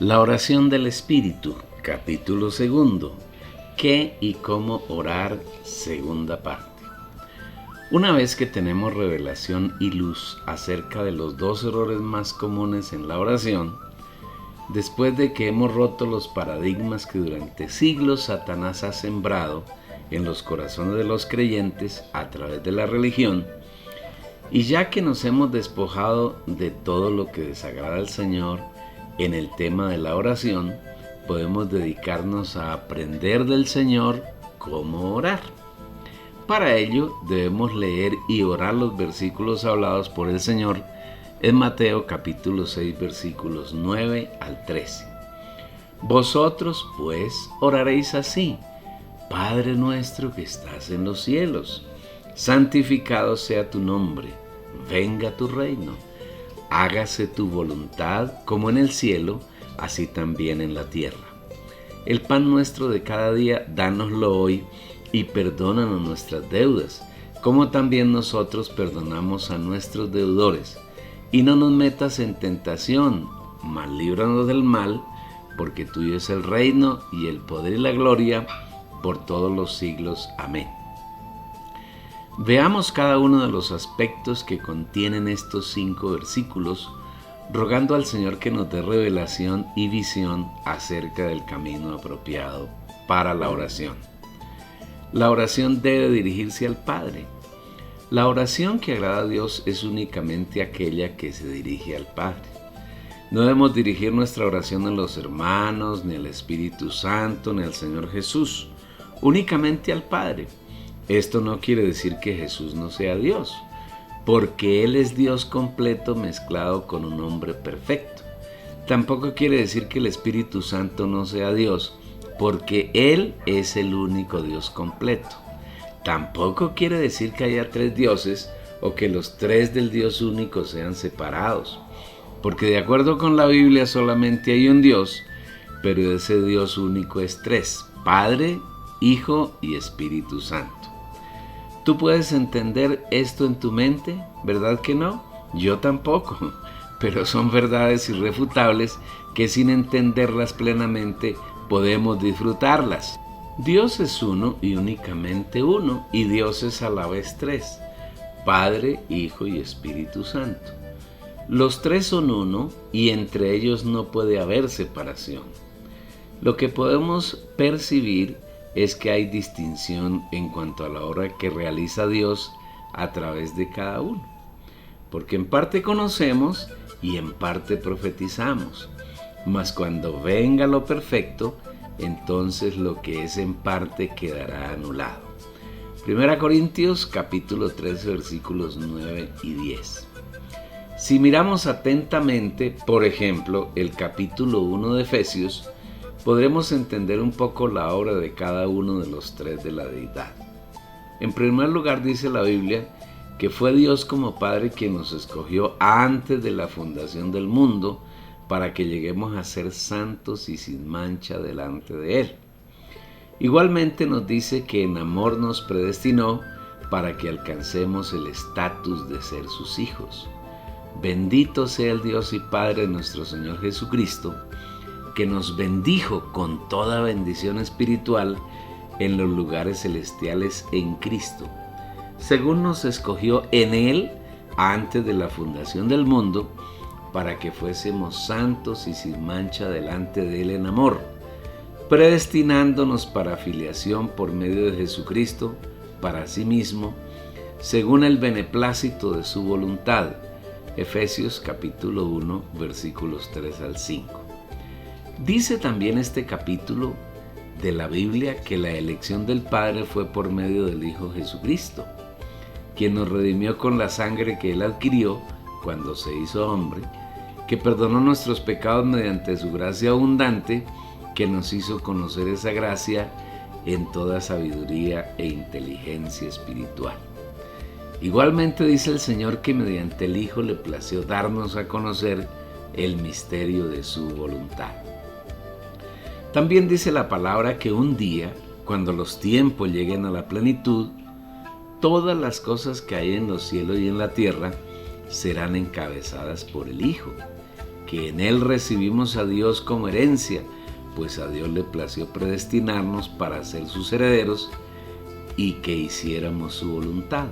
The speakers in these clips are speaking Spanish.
La oración del Espíritu, capítulo 2. ¿Qué y cómo orar? Segunda parte. Una vez que tenemos revelación y luz acerca de los dos errores más comunes en la oración, después de que hemos roto los paradigmas que durante siglos Satanás ha sembrado en los corazones de los creyentes a través de la religión, y ya que nos hemos despojado de todo lo que desagrada al Señor en el tema de la oración, podemos dedicarnos a aprender del Señor cómo orar. Para ello debemos leer y orar los versículos hablados por el Señor en Mateo capítulo 6 versículos 9 al 13. Vosotros pues oraréis así: Padre nuestro que estás en los cielos, santificado sea tu nombre, venga tu reino, hágase tu voluntad como en el cielo, así también en la tierra. El pan nuestro de cada día, dánoslo hoy, y perdónanos nuestras deudas, como también nosotros perdonamos a nuestros deudores. Y no nos metas en tentación, mas líbranos del mal, porque tuyo es el reino, y el poder y la gloria, por todos los siglos. Amén. Veamos cada uno de los aspectos que contienen estos 5 versículos, rogando al Señor que nos dé revelación y visión acerca del camino apropiado para la oración. La oración debe dirigirse al Padre. La oración que agrada a Dios es únicamente aquella que se dirige al Padre. No debemos dirigir nuestra oración a los hermanos, ni al Espíritu Santo, ni al Señor Jesús, únicamente al Padre. Esto no quiere decir que Jesús no sea Dios, porque Él es Dios completo mezclado con un hombre perfecto. Tampoco quiere decir que el Espíritu Santo no sea Dios, porque Él es el único Dios completo. Tampoco quiere decir que haya 3 dioses o que los 3 del Dios único sean separados, porque de acuerdo con la Biblia solamente hay un Dios, pero ese Dios único es 3: Padre, Hijo y Espíritu Santo. ¿Tú puedes entender esto en tu mente? ¿Verdad que no? Yo tampoco, pero son verdades irrefutables que sin entenderlas plenamente podemos disfrutarlas. Dios es uno y únicamente uno, y Dios es a la vez 3: Padre, Hijo y Espíritu Santo. Los 3 son uno y entre ellos no puede haber separación. Lo que podemos percibir es que hay distinción en cuanto a la obra que realiza Dios a través de cada uno, porque en parte conocemos y en parte profetizamos, mas cuando venga lo perfecto, entonces lo que es en parte quedará anulado. 1 Corintios capítulo 13 versículos 9 y 10. Si miramos atentamente, por ejemplo, el capítulo 1 de Efesios, podremos entender un poco la obra de cada uno de los 3 de la deidad. En primer lugar, dice la Biblia que fue Dios como Padre quien nos escogió antes de la fundación del mundo para que lleguemos a ser santos y sin mancha delante de Él. Igualmente nos dice que en amor nos predestinó para que alcancemos el estatus de ser sus hijos. Bendito sea el Dios y Padre de nuestro Señor Jesucristo, que nos bendijo con toda bendición espiritual en los lugares celestiales en Cristo, según nos escogió en Él antes de la fundación del mundo, para que fuésemos santos y sin mancha delante de Él en amor, predestinándonos para filiación por medio de Jesucristo para sí mismo, según el beneplácito de su voluntad. Efesios capítulo 1 versículos 3 al 5. Dice también este capítulo de la Biblia que la elección del Padre fue por medio del Hijo Jesucristo, quien nos redimió con la sangre que Él adquirió cuando se hizo hombre, que perdonó nuestros pecados mediante su gracia abundante, que nos hizo conocer esa gracia en toda sabiduría e inteligencia espiritual. Igualmente dice el Señor que mediante el Hijo le plació darnos a conocer el misterio de su voluntad. También dice la palabra que un día, cuando los tiempos lleguen a la plenitud, todas las cosas que hay en los cielos y en la tierra serán encabezadas por el Hijo, que en Él recibimos a Dios como herencia, pues a Dios le plació predestinarnos para ser sus herederos y que hiciéramos su voluntad,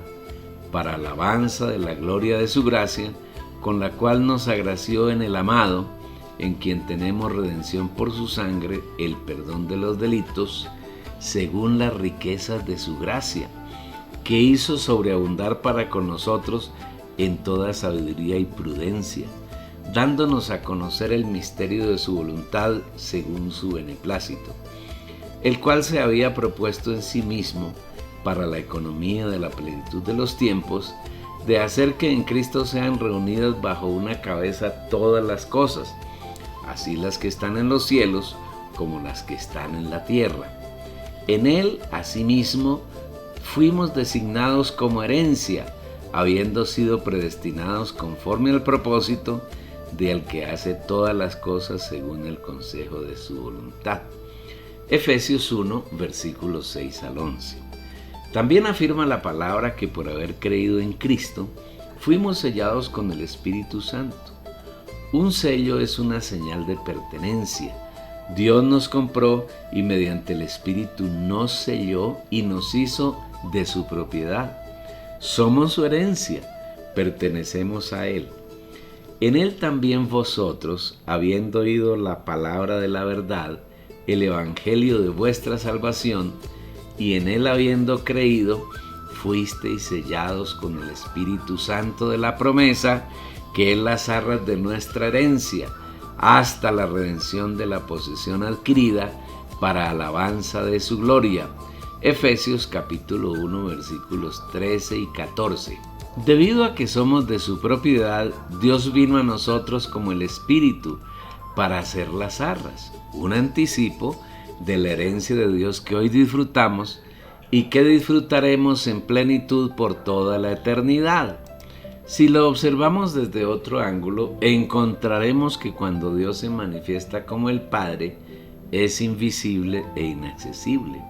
para alabanza de la gloria de su gracia, con la cual nos agració en el amado, en quien tenemos redención por su sangre, el perdón de los delitos, según las riquezas de su gracia, que hizo sobreabundar para con nosotros en toda sabiduría y prudencia, dándonos a conocer el misterio de su voluntad según su beneplácito, el cual se había propuesto en sí mismo para la economía de la plenitud de los tiempos, de hacer que en Cristo sean reunidas bajo una cabeza todas las cosas, así las que están en los cielos como las que están en la tierra. En Él, asimismo, fuimos designados como herencia, habiendo sido predestinados conforme al propósito del que hace todas las cosas según el consejo de su voluntad. Efesios 1, versículos 6 al 11. También afirma la palabra que por haber creído en Cristo, fuimos sellados con el Espíritu Santo. Un sello es una señal de pertenencia. Dios nos compró y mediante el Espíritu nos selló y nos hizo de su propiedad. Somos su herencia, pertenecemos a Él. En Él también vosotros, habiendo oído la palabra de la verdad, el evangelio de vuestra salvación, y en Él habiendo creído, fuisteis sellados con el Espíritu Santo de la promesa, que es las arras de nuestra herencia, hasta la redención de la posesión adquirida para alabanza de su gloria. Efesios capítulo 1, versículos 13 y 14. Debido a que somos de su propiedad, Dios vino a nosotros como el Espíritu para hacer las arras, un anticipo de la herencia de Dios que hoy disfrutamos y que disfrutaremos en plenitud por toda la eternidad. Si lo observamos desde otro ángulo, encontraremos que cuando Dios se manifiesta como el Padre, es invisible e inaccesible.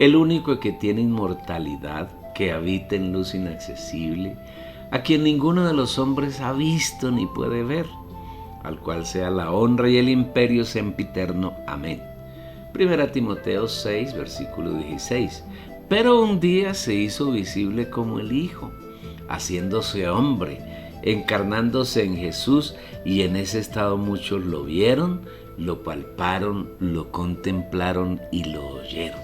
El único que tiene inmortalidad, que habita en luz inaccesible, a quien ninguno de los hombres ha visto ni puede ver, al cual sea la honra y el imperio sempiterno. Amén. 1 Timoteo 6, versículo 16. Pero un día se hizo visible como el Hijo, haciéndose hombre, encarnándose en Jesús, y en ese estado muchos lo vieron, lo palparon, lo contemplaron y lo oyeron.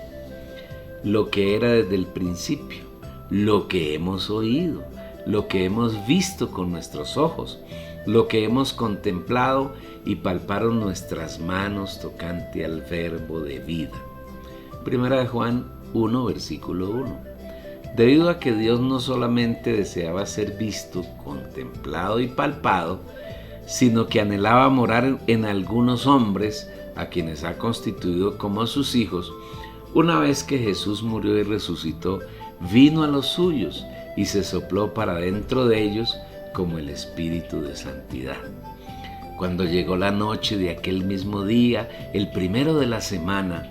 Lo que era desde el principio, lo que hemos oído, lo que hemos visto con nuestros ojos, lo que hemos contemplado y palparon nuestras manos tocante al verbo de vida. 1 Juan 1, versículo 1. Debido a que Dios no solamente deseaba ser visto, contemplado y palpado, sino que anhelaba morar en algunos hombres a quienes ha constituido como sus hijos, una vez que Jesús murió y resucitó, vino a los suyos y se sopló para dentro de ellos como el Espíritu de santidad. Cuando llegó la noche de aquel mismo día, el primero de la semana,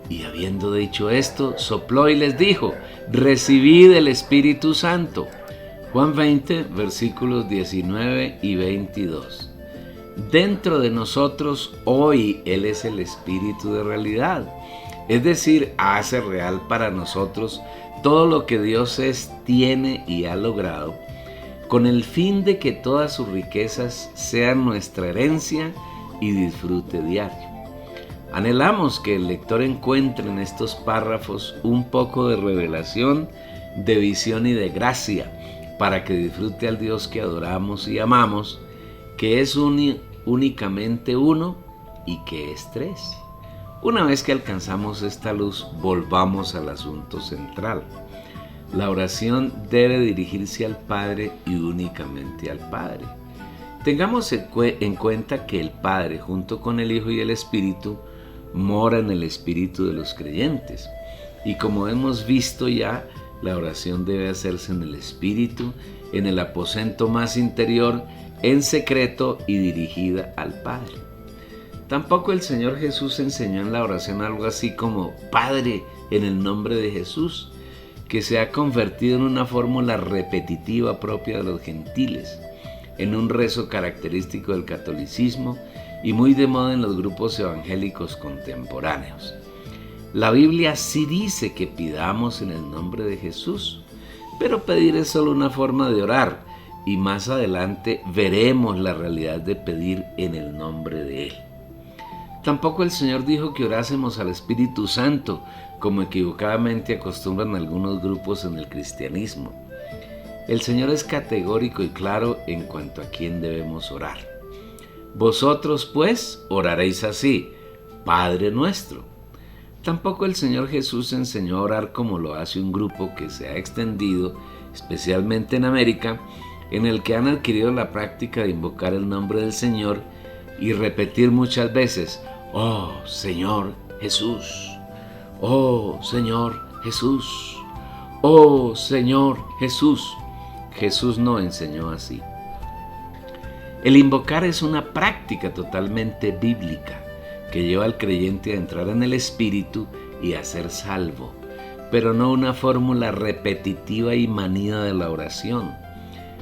y habiendo dicho esto, sopló y les dijo: recibid el Espíritu Santo. Juan 20, versículos 19 y 22. Dentro de nosotros hoy Él es el Espíritu de realidad, es decir, hace real para nosotros todo lo que Dios es, tiene y ha logrado, con el fin de que todas sus riquezas sean nuestra herencia y disfrute diario. Anhelamos que el lector encuentre en estos párrafos un poco de revelación, de visión y de gracia, para que disfrute al Dios que adoramos y amamos, que es únicamente uno y que es tres. Una vez que alcanzamos esta luz, volvamos al asunto central. La oración debe dirigirse al Padre y únicamente al Padre. Tengamos en cuenta que el Padre, junto con el Hijo y el Espíritu, mora en el espíritu de los creyentes. Y como hemos visto ya, la oración debe hacerse en el espíritu, en el aposento más interior, en secreto y dirigida al Padre. Tampoco el Señor Jesús enseñó en la oración algo así como Padre en el nombre de Jesús, que se ha convertido en una fórmula repetitiva propia de los gentiles. en un rezo característico del catolicismo y muy de moda en los grupos evangélicos contemporáneos. La Biblia sí dice que pidamos en el nombre de Jesús, pero pedir es solo una forma de orar, y más adelante veremos la realidad de pedir en el nombre de Él. Tampoco el Señor dijo que orásemos al Espíritu Santo, como equivocadamente acostumbran algunos grupos en el cristianismo. El Señor es categórico y claro en cuanto a quién debemos orar. Vosotros, pues, oraréis así: Padre nuestro. Tampoco el Señor Jesús enseñó a orar como lo hace un grupo que se ha extendido, especialmente en América, en el que han adquirido la práctica de invocar el nombre del Señor y repetir muchas veces: Oh Señor Jesús, oh Señor Jesús, oh Señor Jesús. Jesús no enseñó así. El invocar es una práctica totalmente bíblica que lleva al creyente a entrar en el Espíritu y a ser salvo, pero no una fórmula repetitiva y manida de la oración.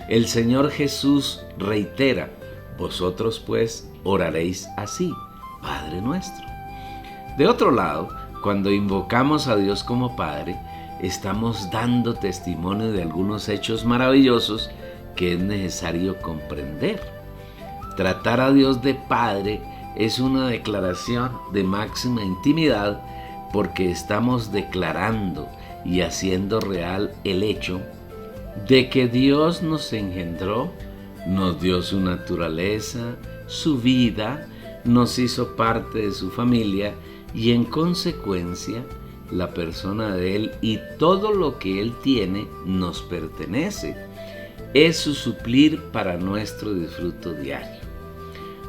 El Señor Jesús reitera: vosotros pues oraréis así, Padre nuestro. De otro lado, cuando invocamos a Dios como Padre, estamos dando testimonio de algunos hechos maravillosos que es necesario comprender. Tratar a Dios de Padre es una declaración de máxima intimidad, porque estamos declarando y haciendo real el hecho de que Dios nos engendró, nos dio su naturaleza, su vida, nos hizo parte de su familia y en consecuencia la persona de Él y todo lo que Él tiene nos pertenece. Es su suplir para nuestro disfruto diario.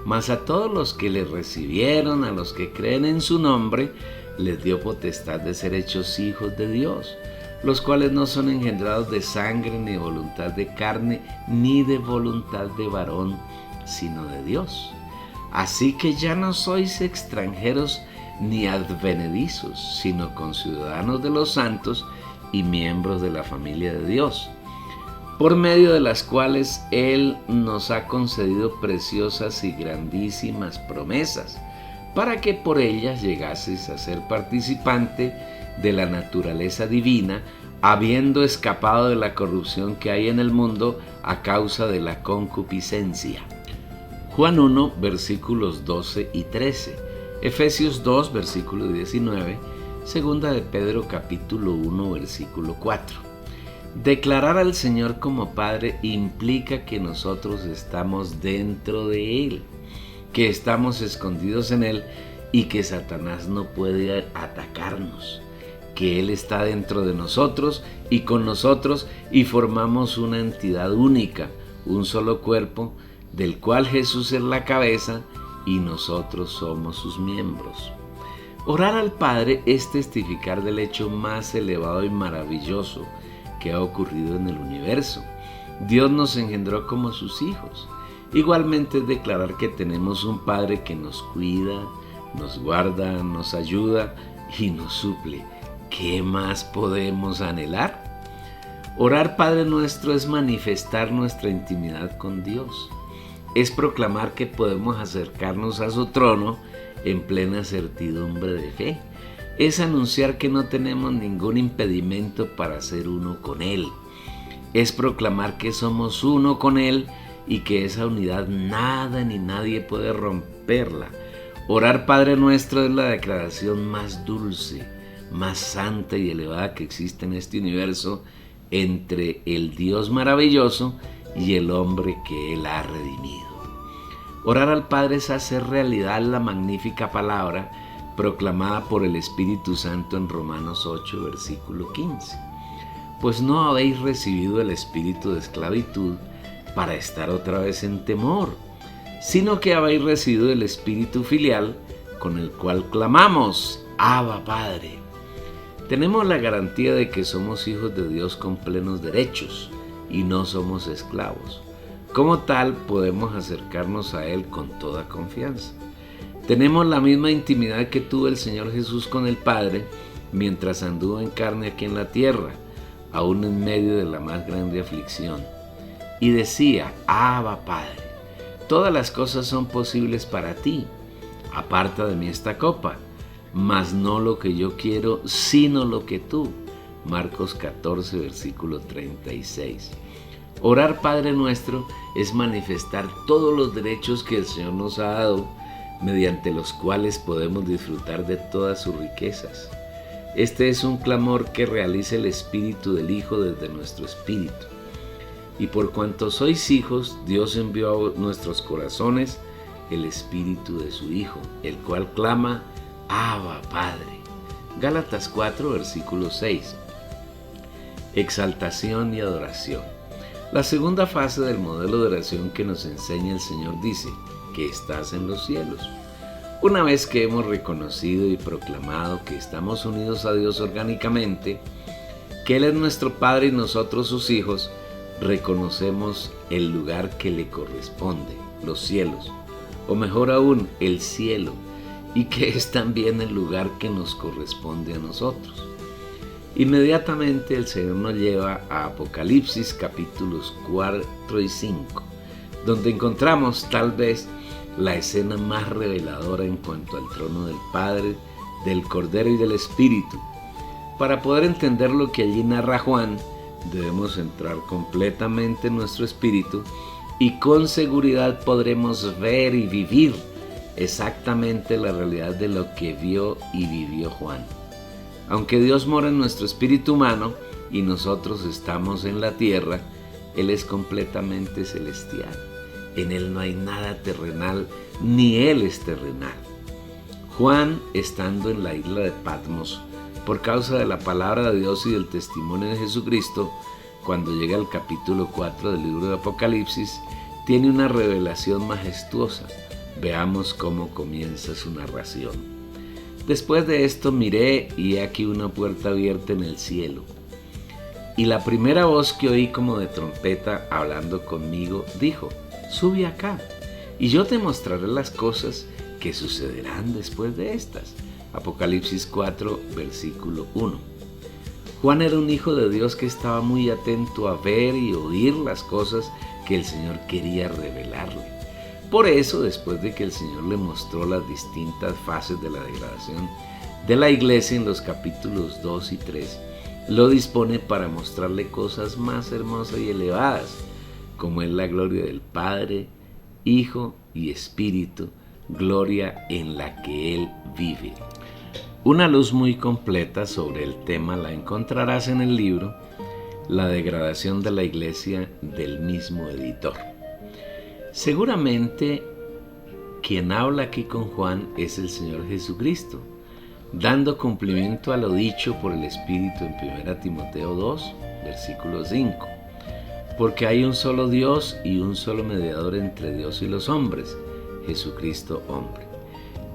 Mas a todos los que le recibieron, a los que creen en su nombre, les dio potestad de ser hechos hijos de Dios, los cuales no son engendrados de sangre, ni de voluntad de carne, ni de voluntad de varón, sino de Dios. Así que ya no sois extranjeros ni advenedizos, sino conciudadanos de los santos y miembros de la familia de Dios, por medio de las cuales Él nos ha concedido preciosas y grandísimas promesas, para que por ellas llegaseis a ser participante de la naturaleza divina, habiendo escapado de la corrupción que hay en el mundo a causa de la concupiscencia. Juan 1, versículos 12 y 13, Efesios 2, versículo 19, Segunda de Pedro, capítulo 1, versículo 4. Declarar al Señor como Padre implica que nosotros estamos dentro de Él, que estamos escondidos en Él y que Satanás no puede atacarnos, que Él está dentro de nosotros y con nosotros y formamos una entidad única, un solo cuerpo, del cual Jesús es la cabeza y nosotros somos sus miembros. Orar al Padre es testificar del hecho más elevado y maravilloso que ha ocurrido en el universo. Dios nos engendró como sus hijos. Igualmente es declarar que tenemos un Padre que nos cuida, nos guarda, nos ayuda y nos suple. ¿Qué más podemos anhelar? Orar Padre Nuestro es manifestar nuestra intimidad con Dios. Es proclamar que podemos acercarnos a su trono en plena certidumbre de fe. Es anunciar que no tenemos ningún impedimento para ser uno con Él. Es proclamar que somos uno con Él y que esa unidad nada ni nadie puede romperla. Orar Padre Nuestro es la declaración más dulce, más santa y elevada que existe en este universo entre el Dios maravilloso y el hombre que Él ha redimido. Orar al Padre es hacer realidad la magnífica palabra proclamada por el Espíritu Santo en Romanos 8, versículo 15. Pues no habéis recibido el espíritu de esclavitud para estar otra vez en temor, sino que habéis recibido el espíritu filial con el cual clamamos: Abba, Padre. Tenemos la garantía de que somos hijos de Dios con plenos derechos y no somos esclavos. Como tal, podemos acercarnos a Él con toda confianza. Tenemos la misma intimidad que tuvo el Señor Jesús con el Padre mientras anduvo en carne aquí en la tierra, aún en medio de la más grande aflicción. y decía: Abba, Padre, todas las cosas son posibles para ti. Aparta de mí esta copa, mas no lo que yo quiero, sino lo que tú. Marcos 14, versículo 36. Orar Padre Nuestro es manifestar todos los derechos que el Señor nos ha dado, mediante los cuales podemos disfrutar de todas sus riquezas. Este es un clamor que realiza el Espíritu del Hijo desde nuestro espíritu. Y por cuanto sois hijos, Dios envió a nuestros corazones el Espíritu de su Hijo, el cual clama: Abba, Padre. Gálatas 4, versículo 6. Exaltación y adoración. La segunda fase del modelo de oración que nos enseña el Señor dice: que estás en los cielos. Una vez que hemos reconocido y proclamado que estamos unidos a Dios orgánicamente, que Él es nuestro Padre y nosotros sus hijos, reconocemos el lugar que le corresponde, los cielos, o mejor aún, el cielo, y que es también el lugar que nos corresponde a nosotros. Inmediatamente el Señor nos lleva a Apocalipsis capítulos 4 y 5, donde encontramos tal vez la escena más reveladora en cuanto al trono del Padre, del Cordero y del Espíritu. Para poder entender lo que allí narra Juan, debemos entrar completamente en nuestro espíritu y con seguridad podremos ver y vivir exactamente la realidad de lo que vio y vivió Juan. Aunque Dios mora en nuestro espíritu humano y nosotros estamos en la tierra, Él es completamente celestial. En Él no hay nada terrenal, ni Él es terrenal. Juan, estando en la isla de Patmos, por causa de la palabra de Dios y del testimonio de Jesucristo, cuando llega al capítulo 4 del libro de Apocalipsis, tiene una revelación majestuosa. Veamos cómo comienza su narración. Después de esto miré, y he aquí una puerta abierta en el cielo. Y la primera voz que oí como de trompeta hablando conmigo dijo: sube acá, y yo te mostraré las cosas que sucederán después de estas. Apocalipsis 4, versículo 1. Juan era un hijo de Dios que estaba muy atento a ver y oír las cosas que el Señor quería revelarle. Por eso, después de que el Señor le mostró las distintas fases de la degradación de la iglesia en los capítulos 2 y 3, lo dispone para mostrarle cosas más hermosas y elevadas, como es la gloria del Padre, Hijo y Espíritu, gloria en la que Él vive. Una luz muy completa sobre el tema la encontrarás en el libro La degradación de la iglesia, del mismo editor. Seguramente quien habla aquí con Juan es el Señor Jesucristo, dando cumplimiento a lo dicho por el Espíritu en 1 Timoteo 2, versículo 5. Porque hay un solo Dios y un solo mediador entre Dios y los hombres, Jesucristo hombre.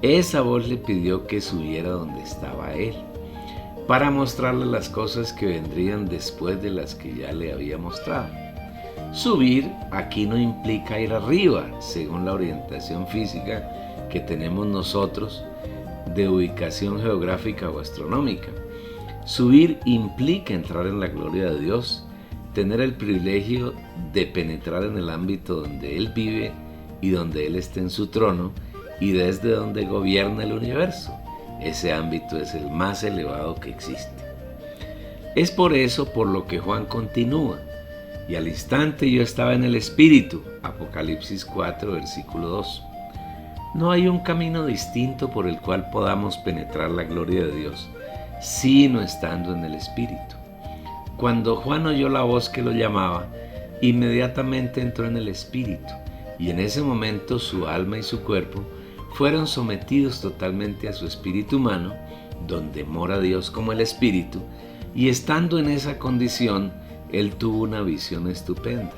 Esa voz le pidió que subiera donde estaba Él, para mostrarle las cosas que vendrían después de las que ya le había mostrado. Subir aquí no implica ir arriba, según la orientación física que tenemos nosotros de ubicación geográfica o astronómica. Subir implica entrar en la gloria de Dios, tener el privilegio de penetrar en el ámbito donde Él vive y donde Él está en su trono y desde donde gobierna el universo. Ese ámbito es el más elevado que existe. Es por eso por lo que Juan continúa: y al instante yo estaba en el Espíritu. Apocalipsis 4, versículo 2. No hay un camino distinto por el cual podamos penetrar la gloria de Dios, sino estando en el Espíritu. Cuando Juan oyó la voz que lo llamaba, inmediatamente entró en el Espíritu, y en ese momento su alma y su cuerpo fueron sometidos totalmente a su espíritu humano, donde mora Dios como el Espíritu, y estando en esa condición, él tuvo una visión estupenda.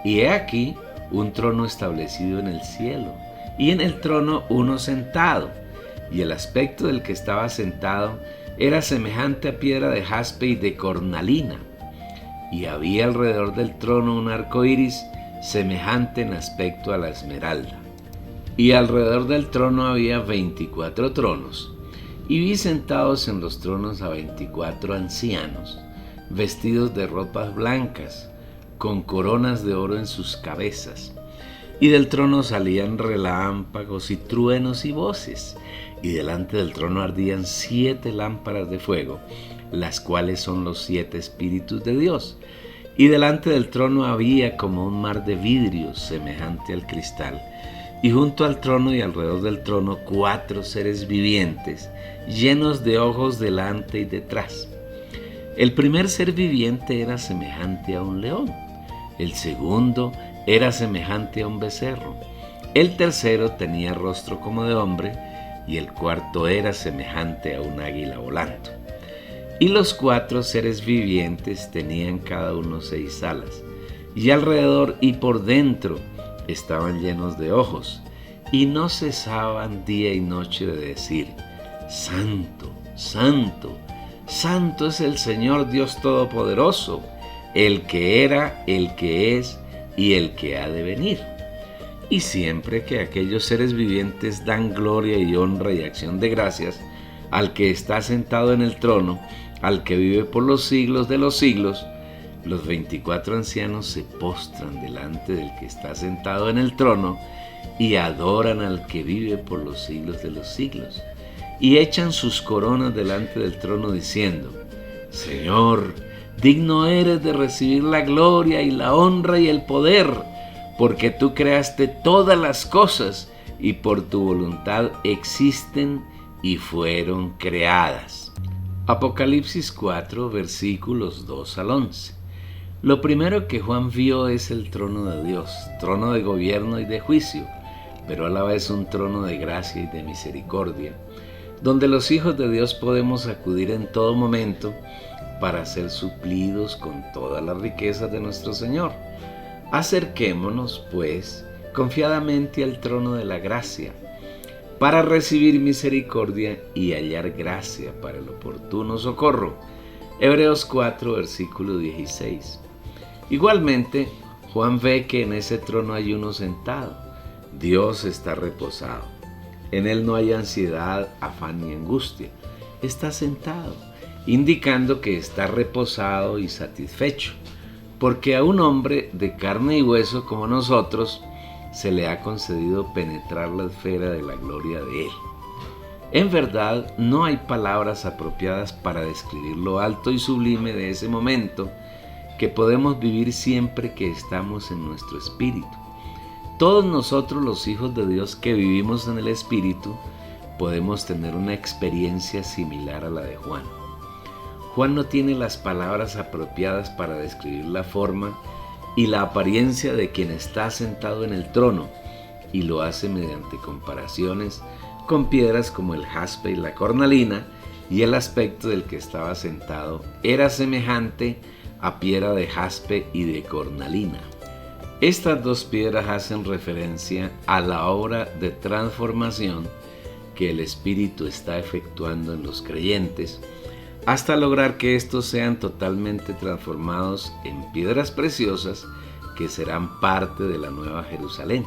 Y he aquí un trono establecido en el cielo, y en el trono uno sentado, y el aspecto del que estaba sentado era semejante a piedra de jaspe y de cornalina, y había alrededor del trono un arco iris semejante en aspecto a la esmeralda. Y alrededor del trono había 24 tronos, y vi sentados en los tronos a 24 ancianos, vestidos de ropas blancas, con coronas de oro en sus cabezas. Y del trono salían relámpagos y truenos y voces, y delante del trono ardían 7 lámparas de fuego, las cuales son los 7 espíritus de Dios. Y delante del trono había como un mar de vidrio semejante al cristal, y junto al trono y alrededor del trono 4 seres vivientes, llenos de ojos delante y detrás. El primer ser viviente era semejante a un león, el segundo era semejante a un becerro, el tercero tenía rostro como de hombre, y el cuarto era semejante a un águila volando. Y los 4 seres vivientes tenían cada uno 6 alas, y alrededor y por dentro estaban llenos de ojos, y no cesaban día y noche de decir: Santo, Santo, Santo es el Señor Dios Todopoderoso, el que era, el que es y el que ha de venir. Y siempre que aquellos seres vivientes dan gloria y honra y acción de gracias al que está sentado en el trono, al que vive por los siglos de los siglos, los 24 ancianos se postran delante del que está sentado en el trono y adoran al que vive por los siglos de los siglos, y echan sus coronas delante del trono diciendo: Señor, digno eres de recibir la gloria y la honra y el poder, porque tú creaste todas las cosas y por tu voluntad existen y fueron creadas. Apocalipsis 4, versículos 2 al 11. Lo primero que Juan vio es el trono de Dios, trono de gobierno y de juicio, pero a la vez un trono de gracia y de misericordia, donde los hijos de Dios podemos acudir en todo momento para ser suplidos con todas las riquezas de nuestro Señor. Acerquémonos, pues, confiadamente al trono de la gracia, para recibir misericordia y hallar gracia para el oportuno socorro. Hebreos 4, versículo 16. Igualmente, Juan ve que en ese trono hay uno sentado. Dios está reposado. En él no hay ansiedad, afán ni angustia. Está sentado, indicando que está reposado y satisfecho, porque a un hombre de carne y hueso como nosotros se le ha concedido penetrar la esfera de la gloria de él. En verdad, no hay palabras apropiadas para describir lo alto y sublime de ese momento que podemos vivir siempre que estamos en nuestro espíritu. Todos nosotros, los hijos de Dios que vivimos en el espíritu, podemos tener una experiencia similar a la de Juan. Juan no tiene las palabras apropiadas para describir la forma y la apariencia de quien está sentado en el trono, y lo hace mediante comparaciones con piedras como el jaspe y la cornalina, y el aspecto del que estaba sentado era semejante a piedra de jaspe y de cornalina. Estas 2 piedras hacen referencia a la obra de transformación que el Espíritu está efectuando en los creyentes, hasta lograr que estos sean totalmente transformados en piedras preciosas que serán parte de la Nueva Jerusalén.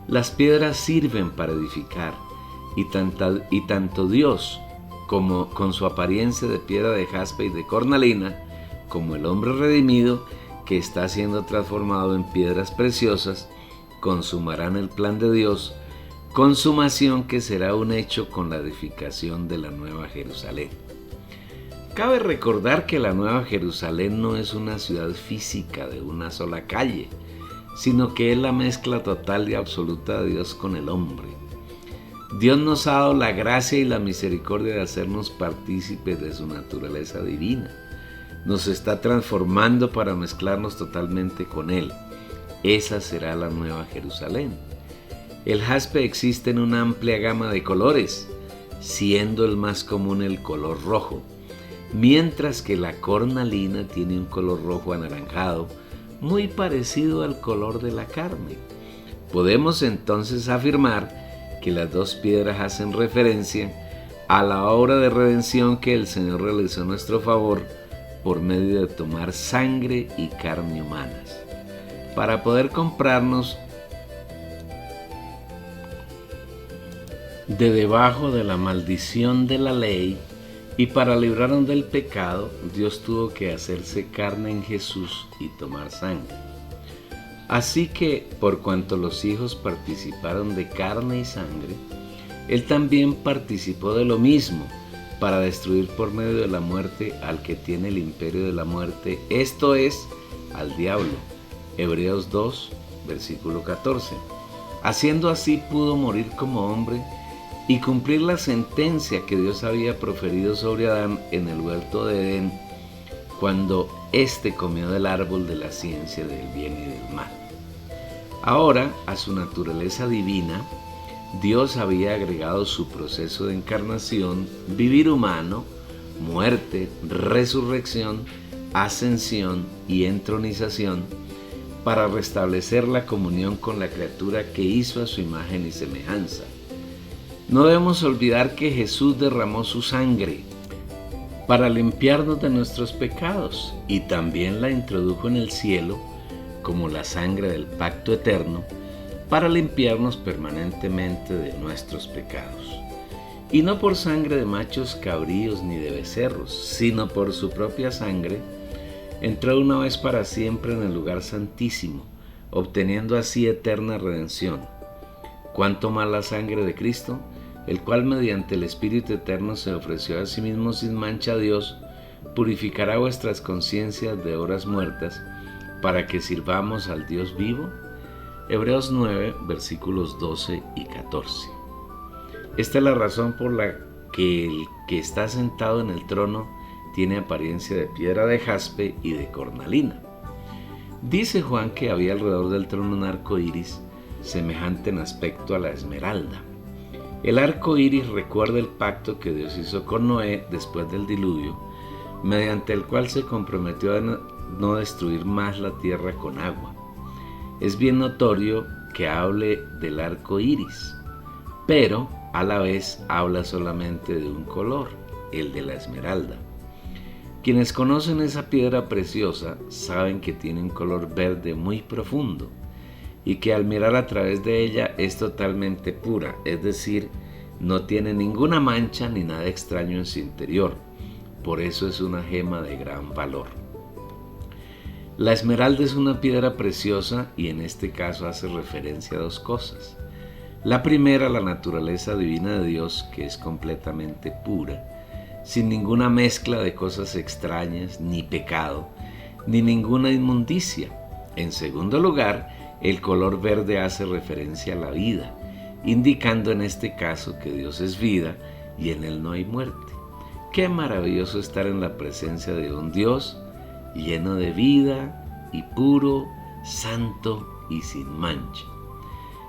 Las piedras sirven para edificar, y tanto Dios, como con su apariencia de piedra de jaspe y de cornalina, como el hombre redimido que está siendo transformado en piedras preciosas, consumarán el plan de Dios, consumación que será un hecho con la edificación de la Nueva Jerusalén. Cabe recordar que la Nueva Jerusalén no es una ciudad física de una sola calle, sino que es la mezcla total y absoluta de Dios con el hombre. Dios nos ha dado la gracia y la misericordia de hacernos partícipes de su naturaleza divina. Nos está transformando para mezclarnos totalmente con Él. Esa será la Nueva Jerusalén. El jaspe existe en una amplia gama de colores, siendo el más común el color rojo, mientras que la cornalina tiene un color rojo anaranjado, muy parecido al color de la carne. Podemos entonces afirmar que las 2 piedras hacen referencia a la obra de redención que el Señor realizó a nuestro favor por medio de tomar sangre y carne humanas, para poder comprarnos de debajo de la maldición de la ley Y para librarnos del pecado, Dios tuvo que hacerse carne en Jesús y tomar sangre. Así que, por cuanto los hijos participaron de carne y sangre, Él también participó de lo mismo, para destruir por medio de la muerte al que tiene el imperio de la muerte, esto es, al diablo. Hebreos 2, versículo 14. Haciendo así pudo morir como hombre y cumplir la sentencia que Dios había proferido sobre Adán en el huerto de Edén, cuando éste comió del árbol de la ciencia del bien y del mal. Ahora, a su naturaleza divina, Dios había agregado su proceso de encarnación, vivir humano, muerte, resurrección, ascensión y entronización, para restablecer la comunión con la criatura que hizo a su imagen y semejanza. No debemos olvidar que Jesús derramó su sangre para limpiarnos de nuestros pecados y también la introdujo en el cielo como la sangre del pacto eterno para limpiarnos permanentemente de nuestros pecados. Y no por sangre de machos cabríos ni de becerros, sino por su propia sangre, entró una vez para siempre en el lugar santísimo, obteniendo así eterna redención. ¿Cuánto más la sangre de Cristo, el cual mediante el Espíritu Eterno se ofreció a sí mismo sin mancha a Dios, purificará vuestras conciencias de obras muertas, para que sirvamos al Dios vivo? Hebreos 9, versículos 12 y 14. Esta es la razón por la que el que está sentado en el trono tiene apariencia de piedra de jaspe y de cornalina. Dice Juan que había alrededor del trono un arco iris, semejante en aspecto a la esmeralda. El arco iris recuerda el pacto que Dios hizo con Noé después del diluvio, mediante el cual se comprometió a no destruir más la tierra con agua. Es bien notorio que hable del arco iris, pero a la vez habla solamente de un color, el de la esmeralda. Quienes conocen esa piedra preciosa saben que tiene un color verde muy profundo y que al mirar a través de ella es totalmente pura, es decir, no tiene ninguna mancha ni nada extraño en su interior. Por eso es una gema de gran valor. La esmeralda es una piedra preciosa y en este caso hace referencia a dos cosas. La primera, la naturaleza divina de Dios, que es completamente pura, sin ninguna mezcla de cosas extrañas, ni pecado, ni ninguna inmundicia. En segundo lugar, el color verde hace referencia a la vida, indicando en este caso que Dios es vida y en Él no hay muerte. Qué maravilloso estar en la presencia de un Dios lleno de vida y puro, santo y sin mancha.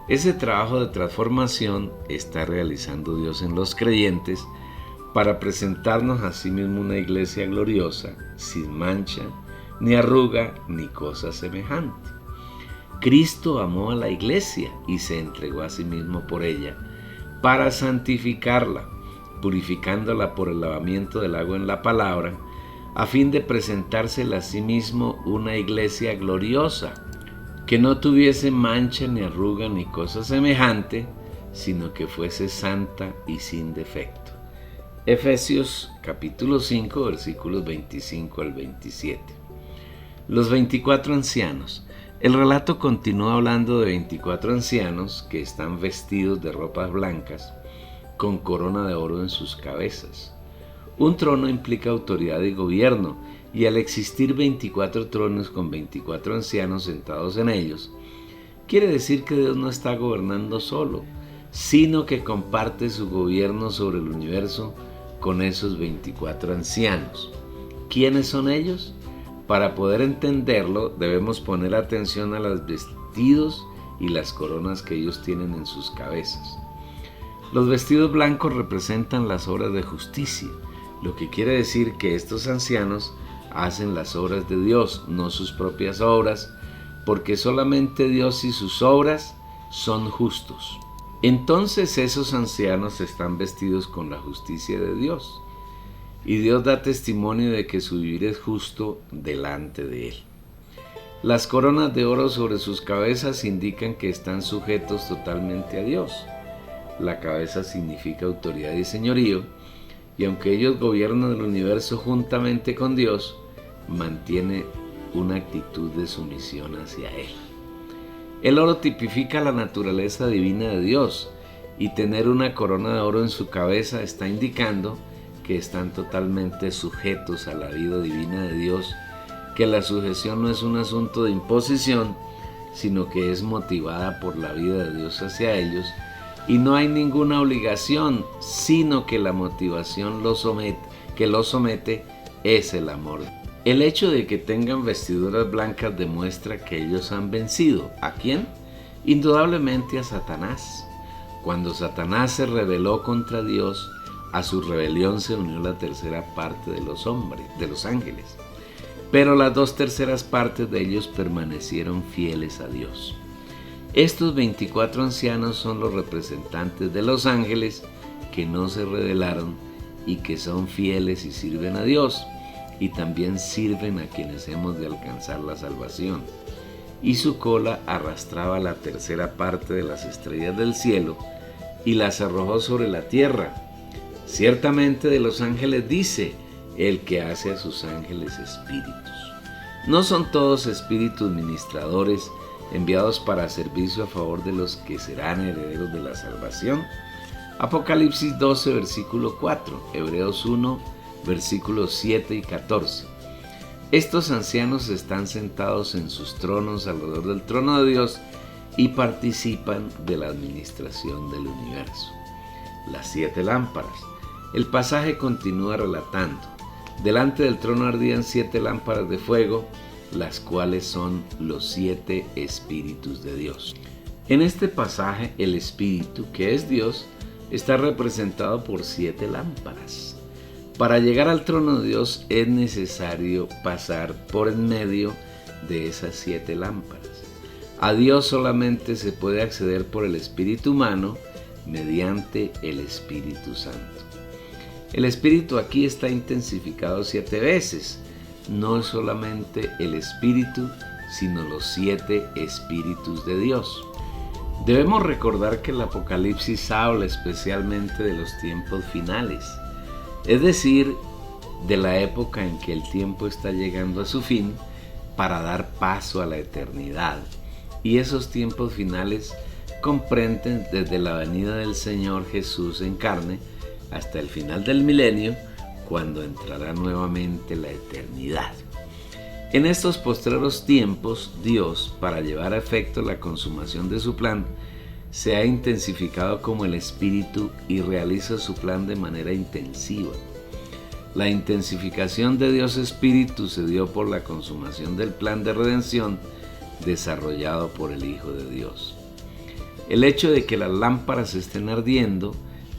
Ese trabajo de transformación está realizando Dios en los creyentes para presentarnos a sí mismo una iglesia gloriosa, sin mancha, ni arruga, ni cosa semejante. Cristo amó a la iglesia y se entregó a sí mismo por ella, para santificarla, purificándola por el lavamiento del agua en la palabra, a fin de presentársela a sí mismo una iglesia gloriosa, que no tuviese mancha ni arruga ni cosa semejante, sino que fuese santa y sin defecto. Efesios capítulo 5, versículos 25 al 27. Los 24 ancianos. El relato continúa hablando de 24 ancianos que están vestidos de ropas blancas, con corona de oro en sus cabezas. Un trono implica autoridad y gobierno, y al existir 24 tronos con 24 ancianos sentados en ellos, quiere decir que Dios no está gobernando solo, sino que comparte su gobierno sobre el universo con esos 24 ancianos. ¿Quiénes son ellos? Para poder entenderlo, debemos poner atención a los vestidos y las coronas que ellos tienen en sus cabezas. Los vestidos blancos representan las obras de justicia, lo que quiere decir que estos ancianos hacen las obras de Dios, no sus propias obras, porque solamente Dios y sus obras son justos. Entonces esos ancianos están vestidos con la justicia de Dios, y Dios da testimonio de que su vivir es justo delante de Él. Las coronas de oro sobre sus cabezas indican que están sujetos totalmente a Dios. La cabeza significa autoridad y señorío, y aunque ellos gobiernan el universo juntamente con Dios, mantiene una actitud de sumisión hacia Él. El oro tipifica la naturaleza divina de Dios, y tener una corona de oro en su cabeza está indicando que están totalmente sujetos a la vida divina de Dios, que la sujeción no es un asunto de imposición, sino que es motivada por la vida de Dios hacia ellos, y no hay ninguna obligación, sino que la motivación que los somete es el amor. El hecho de que tengan vestiduras blancas demuestra que ellos han vencido. ¿A quién? Indudablemente a Satanás. Cuando Satanás se rebeló contra Dios, a su rebelión se unió la tercera parte de los ángeles. Pero las 2/3 partes de ellos permanecieron fieles a Dios. Estos 24 ancianos son los representantes de los ángeles que no se rebelaron y que son fieles y sirven a Dios, y también sirven a quienes hemos de alcanzar la salvación. Y su cola arrastraba la tercera parte de las estrellas del cielo y las arrojó sobre la tierra. Ciertamente de los ángeles dice: el que hace a sus ángeles espíritus. ¿No son todos espíritus ministradores enviados para servicio a favor de los que serán herederos de la salvación? Apocalipsis 12, versículo 4, Hebreos 1, versículos 7 y 14. Estos ancianos están sentados en sus tronos alrededor del trono de Dios y participan de la administración del universo. Las 7 lámparas. El pasaje continúa relatando: delante del trono ardían 7 lámparas de fuego, las cuales son los 7 espíritus de Dios. En este pasaje, el espíritu, que es Dios, está representado por 7 lámparas. Para llegar al trono de Dios es necesario pasar por en medio de esas 7 lámparas. A Dios solamente se puede acceder por el espíritu humano mediante el Espíritu Santo. El espíritu aquí está intensificado 7 veces. No es solamente el espíritu, sino los 7 espíritus de Dios. Debemos recordar que el Apocalipsis habla especialmente de los tiempos finales, es decir, de la época en que el tiempo está llegando a su fin para dar paso a la eternidad. Y esos tiempos finales comprenden desde la venida del Señor Jesús en carne hasta el final del milenio, cuando entrará nuevamente la eternidad. En estos postreros tiempos, Dios, para llevar a efecto la consumación de su plan, se ha intensificado como el Espíritu y realiza su plan de manera intensiva. La intensificación de Dios Espíritu se dio por la consumación del plan de redención desarrollado por el Hijo de Dios. El hecho de que las lámparas estén ardiendo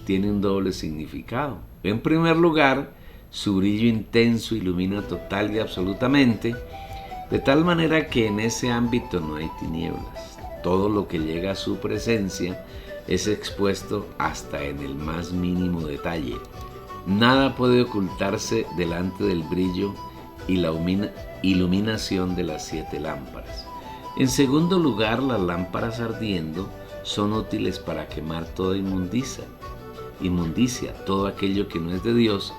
tiene un doble significado. En primer lugar, su brillo intenso ilumina total y absolutamente, de tal manera que en ese ámbito no hay tinieblas. Todo lo que llega a su presencia es expuesto hasta en el más mínimo detalle. Nada puede ocultarse delante del brillo y la iluminación de las 7 lámparas. En segundo lugar, las lámparas ardiendo son útiles para quemar toda inmundicia, todo aquello que no es de Dios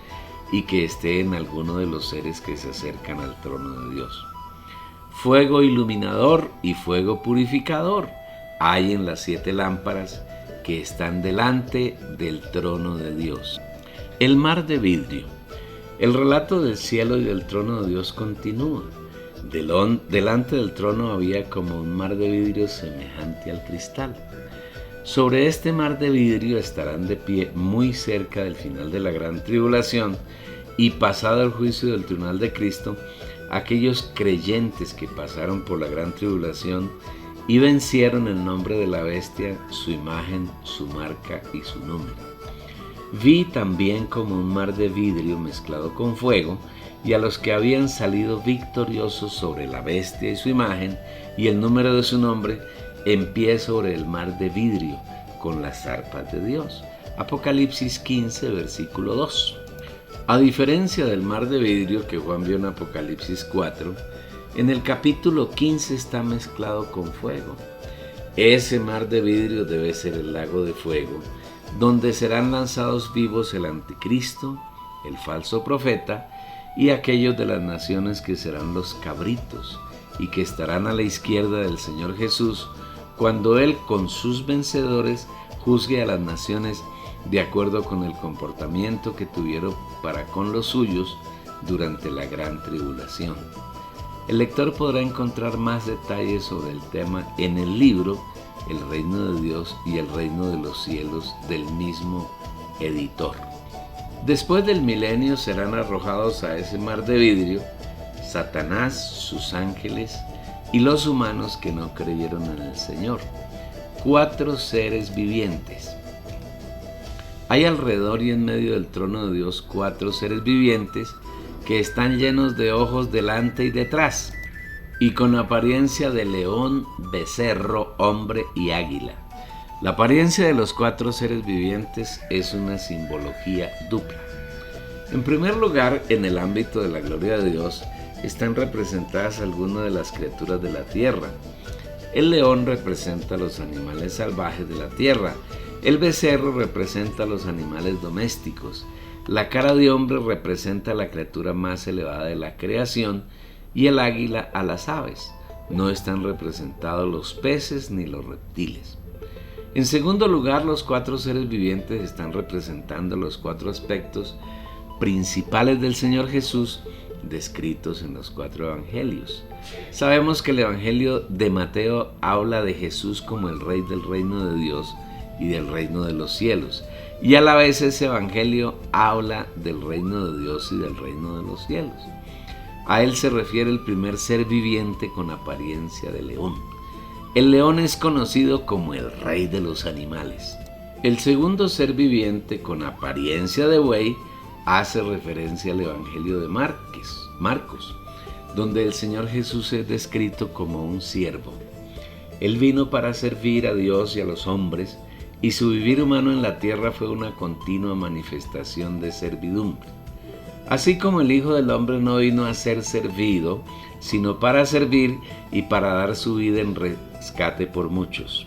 y que esté en alguno de los seres que se acercan al trono de Dios. Fuego iluminador y fuego purificador hay en las 7 lámparas que están delante del trono de Dios. El mar de vidrio. El relato del cielo y del trono de Dios continúa. Delante del trono había como un mar de vidrio semejante al cristal. Sobre este mar de vidrio estarán de pie muy cerca del final de la gran tribulación y pasado el juicio del tribunal de Cristo, aquellos creyentes que pasaron por la gran tribulación y vencieron el nombre de la bestia, su imagen, su marca y su número. Vi también como un mar de vidrio mezclado con fuego, y a los que habían salido victoriosos sobre la bestia y su imagen y el número de su nombre, en pie sobre el mar de vidrio con las arpas de Dios. Apocalipsis 15, versículo 2. A diferencia del mar de vidrio que Juan vio en Apocalipsis 4, en el capítulo 15 está mezclado con fuego. Ese mar de vidrio debe ser el lago de fuego, donde serán lanzados vivos el anticristo, el falso profeta, y aquellos de las naciones que serán los cabritos, y que estarán a la izquierda del Señor Jesús, cuando Él con sus vencedores juzgue a las naciones de acuerdo con el comportamiento que tuvieron para con los suyos durante la gran tribulación. El lector podrá encontrar más detalles sobre el tema en el libro El reino de Dios y el reino de los cielos del mismo editor. Después del milenio serán arrojados a ese mar de vidrio Satanás, sus ángeles y los humanos que no creyeron en el Señor. 4 seres vivientes. Hay alrededor y en medio del trono de Dios 4 seres vivientes que están llenos de ojos delante y detrás, y con apariencia de león, becerro, hombre y águila. La apariencia de los 4 seres vivientes es una simbología dupla. En primer lugar, en el ámbito de la gloria de Dios, están representadas algunas de las criaturas de la tierra. El león representa a los animales salvajes de la tierra. El becerro representa a los animales domésticos. La cara de hombre representa a la criatura más elevada de la creación y el águila a las aves. No están representados los peces ni los reptiles. En segundo lugar, los 4 seres vivientes están representando los 4 aspectos principales del Señor Jesús descritos en los 4 evangelios. Sabemos que el evangelio de Mateo habla de Jesús como el rey del reino de Dios y del reino de los cielos, y a la vez ese evangelio habla del reino de Dios y del reino de los cielos. A él se refiere el primer ser viviente con apariencia de león. El león es conocido como el rey de los animales. El segundo ser viviente con apariencia de buey hace referencia al evangelio de Marcos, donde el Señor Jesús es descrito como un siervo. Él vino para servir a Dios y a los hombres, y su vivir humano en la tierra fue una continua manifestación de servidumbre. Así como el Hijo del Hombre no vino a ser servido, sino para servir y para dar su vida en rescate por muchos.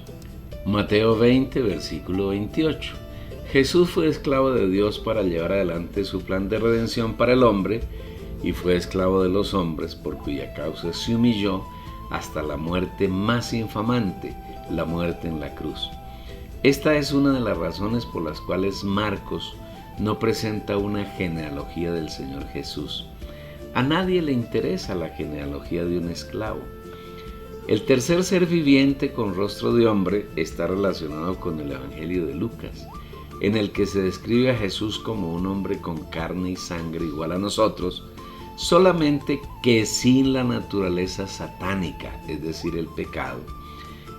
Mateo 20, versículo 28. Jesús fue esclavo de Dios para llevar adelante su plan de redención para el hombre, y fue esclavo de los hombres, por cuya causa se humilló hasta la muerte más infamante, la muerte en la cruz. Esta es una de las razones por las cuales Marcos no presenta una genealogía del Señor Jesús. A nadie le interesa la genealogía de un esclavo. El tercer ser viviente con rostro de hombre está relacionado con el Evangelio de Lucas, en el que se describe a Jesús como un hombre con carne y sangre igual a nosotros, solamente que sin la naturaleza satánica, es decir, el pecado,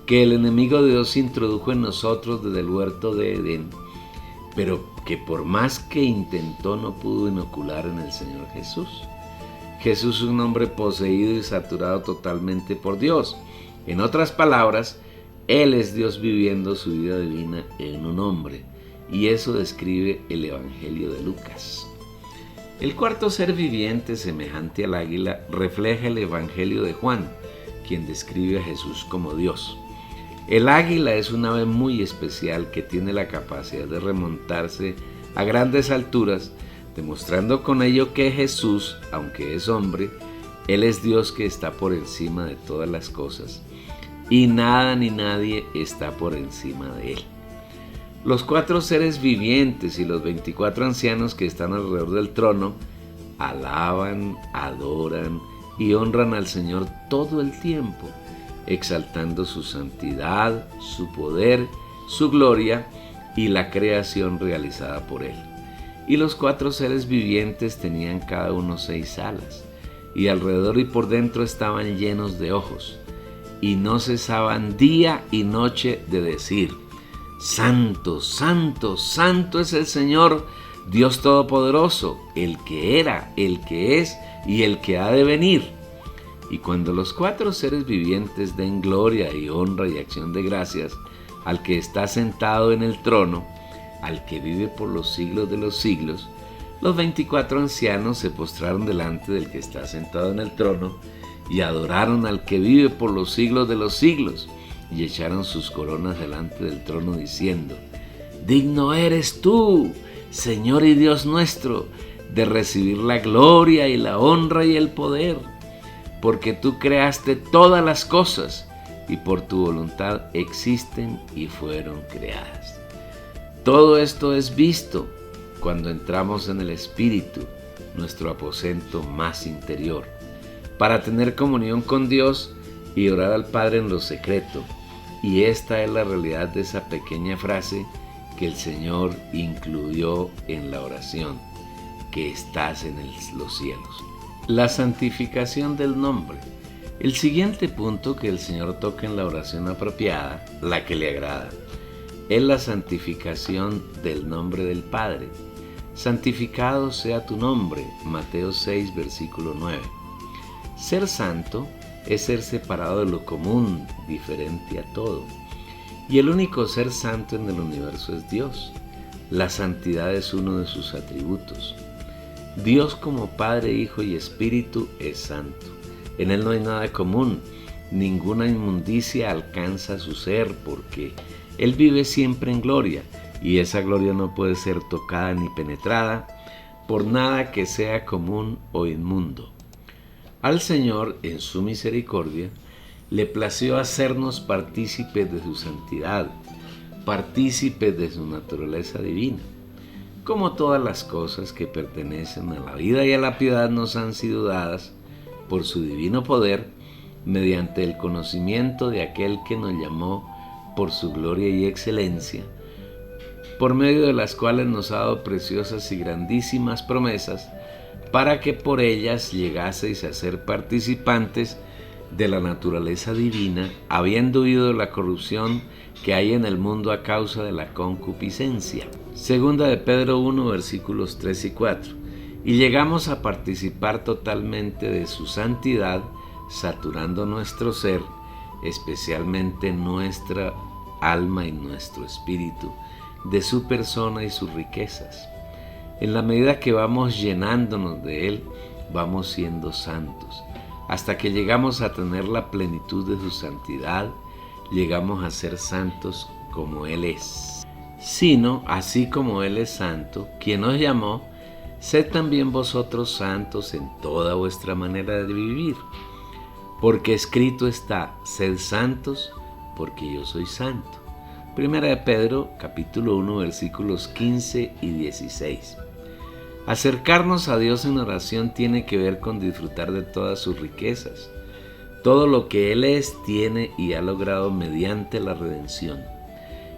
que el enemigo de Dios introdujo en nosotros desde el huerto de Edén, pero que por más que intentó no pudo inocular en el Señor Jesús. Jesús es un hombre poseído y saturado totalmente por Dios. En otras palabras, Él es Dios viviendo su vida divina en un hombre, y eso describe el Evangelio de Lucas. El cuarto ser viviente, semejante al águila, refleja el Evangelio de Juan, quien describe a Jesús como Dios. El águila es un ave muy especial que tiene la capacidad de remontarse a grandes alturas, demostrando con ello que Jesús, aunque es hombre, Él es Dios que está por encima de todas las cosas, y nada ni nadie está por encima de Él. Los 4 seres vivientes y los 24 ancianos que están alrededor del trono alaban, adoran y honran al Señor todo el tiempo, exaltando su santidad, su poder, su gloria y la creación realizada por Él. Y los 4 seres vivientes tenían cada uno 6 alas, y alrededor y por dentro estaban llenos de ojos, y no cesaban día y noche de decir: Santo, santo, santo es el Señor, Dios Todopoderoso, el que era, el que es y el que ha de venir. Y cuando los 4 seres vivientes den gloria y honra y acción de gracias al que está sentado en el trono, al que vive por los siglos de los siglos, los 24 ancianos se postraron delante del que está sentado en el trono y adoraron al que vive por los siglos de los siglos, y echaron sus coronas delante del trono diciendo: Digno eres tú, Señor y Dios nuestro, de recibir la gloria y la honra y el poder, porque tú creaste todas las cosas y por tu voluntad existen y fueron creadas. Todo esto es visto cuando entramos en el Espíritu, nuestro aposento más interior, para tener comunión con Dios y orar al Padre en lo secreto. Y esta es la realidad de esa pequeña frase que el Señor incluyó en la oración: que estás en los cielos. La santificación del nombre. El siguiente punto que el Señor toca en la oración apropiada, la que le agrada, es la santificación del nombre del Padre. Santificado sea tu nombre, Mateo 6, versículo 9. Ser santo es ser separado de lo común, diferente a todo. Y el único ser santo en el universo es Dios. La santidad es uno de sus atributos. Dios como Padre, Hijo y Espíritu es santo. En Él no hay nada común, ninguna inmundicia alcanza su ser, porque Él vive siempre en gloria, y esa gloria no puede ser tocada ni penetrada por nada que sea común o inmundo. Al Señor, en su misericordia, le plació hacernos partícipes de su santidad, partícipes de su naturaleza divina. Como todas las cosas que pertenecen a la vida y a la piedad nos han sido dadas por su divino poder, mediante el conocimiento de aquel que nos llamó por su gloria y excelencia, por medio de las cuales nos ha dado preciosas y grandísimas promesas, para que por ellas llegaseis a ser participantes de la naturaleza divina, habiendo huido de la corrupción que hay en el mundo a causa de la concupiscencia. Segunda de Pedro 1, versículos 3 y 4. Y llegamos a participar totalmente de su santidad, saturando nuestro ser, especialmente nuestra alma y nuestro espíritu, de su persona y sus riquezas. En la medida que vamos llenándonos de Él, vamos siendo santos. Hasta que llegamos a tener la plenitud de su santidad, llegamos a ser santos como Él es. Sino, así como Él es santo, quien os llamó, sed también vosotros santos en toda vuestra manera de vivir. Porque escrito está: sed santos, porque yo soy santo. Primera de Pedro, capítulo 1, versículos 15 y 16. Acercarnos a Dios en oración tiene que ver con disfrutar de todas sus riquezas. Todo lo que Él es, tiene y ha logrado mediante la redención.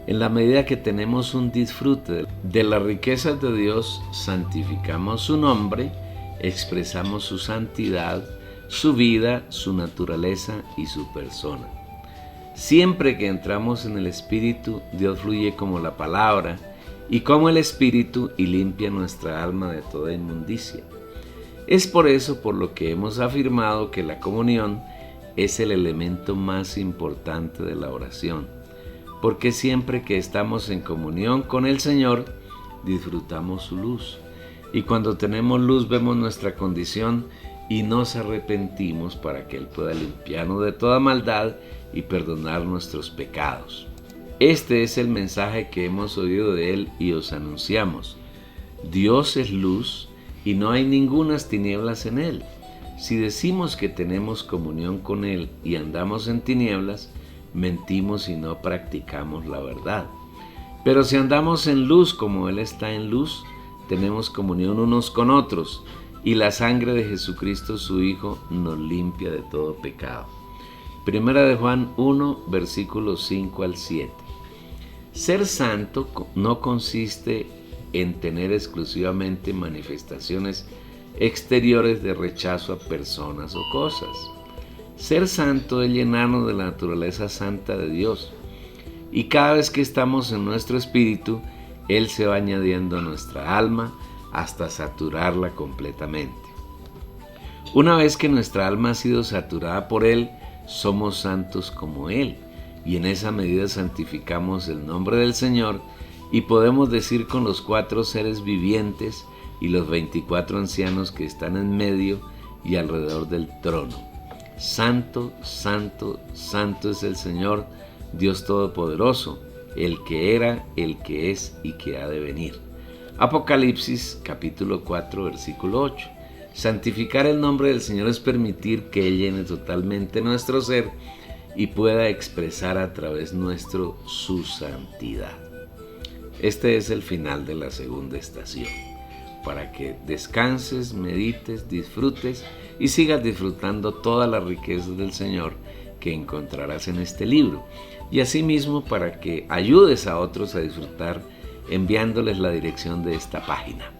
En la medida que tenemos un disfrute de las riquezas de Dios, santificamos su nombre, expresamos su santidad, su vida, su naturaleza y su persona. Siempre que entramos en el Espíritu, Dios fluye como la palabra y como el Espíritu y limpia nuestra alma de toda inmundicia. Es por eso por lo que hemos afirmado que la comunión es el elemento más importante de la oración, porque siempre que estamos en comunión con el Señor, disfrutamos su luz. Y cuando tenemos luz vemos nuestra condición y nos arrepentimos para que Él pueda limpiarnos de toda maldad y perdonar nuestros pecados. Este es el mensaje que hemos oído de Él y os anunciamos. Dios es luz y no hay ningunas tinieblas en Él. Si decimos que tenemos comunión con Él y andamos en tinieblas, mentimos y no practicamos la verdad. Pero si andamos en luz como Él está en luz, tenemos comunión unos con otros, y la sangre de Jesucristo su Hijo nos limpia de todo pecado. Primera de Juan 1, versículos 5 al 7. Ser santo no consiste en tener exclusivamente manifestaciones exteriores de rechazo a personas o cosas. Ser santo es llenarnos de la naturaleza santa de Dios, y cada vez que estamos en nuestro espíritu, Él se va añadiendo a nuestra alma hasta saturarla completamente. Una vez que nuestra alma ha sido saturada por Él, somos santos como Él, y en esa medida santificamos el nombre del Señor y podemos decir con los 4 seres vivientes y los 24 ancianos que están en medio y alrededor del trono: Santo, santo, santo es el Señor, Dios Todopoderoso, el que era, el que es y que ha de venir. Apocalipsis capítulo 4 versículo 8. Santificar el nombre del Señor es permitir que Él llene totalmente nuestro ser y pueda expresar a través nuestro su santidad. Este es el final de la segunda estación, para que descanses, medites, disfrutes y sigas disfrutando todas las riquezas del Señor que encontrarás en este libro, y asimismo para que ayudes a otros a disfrutar enviándoles la dirección de esta página.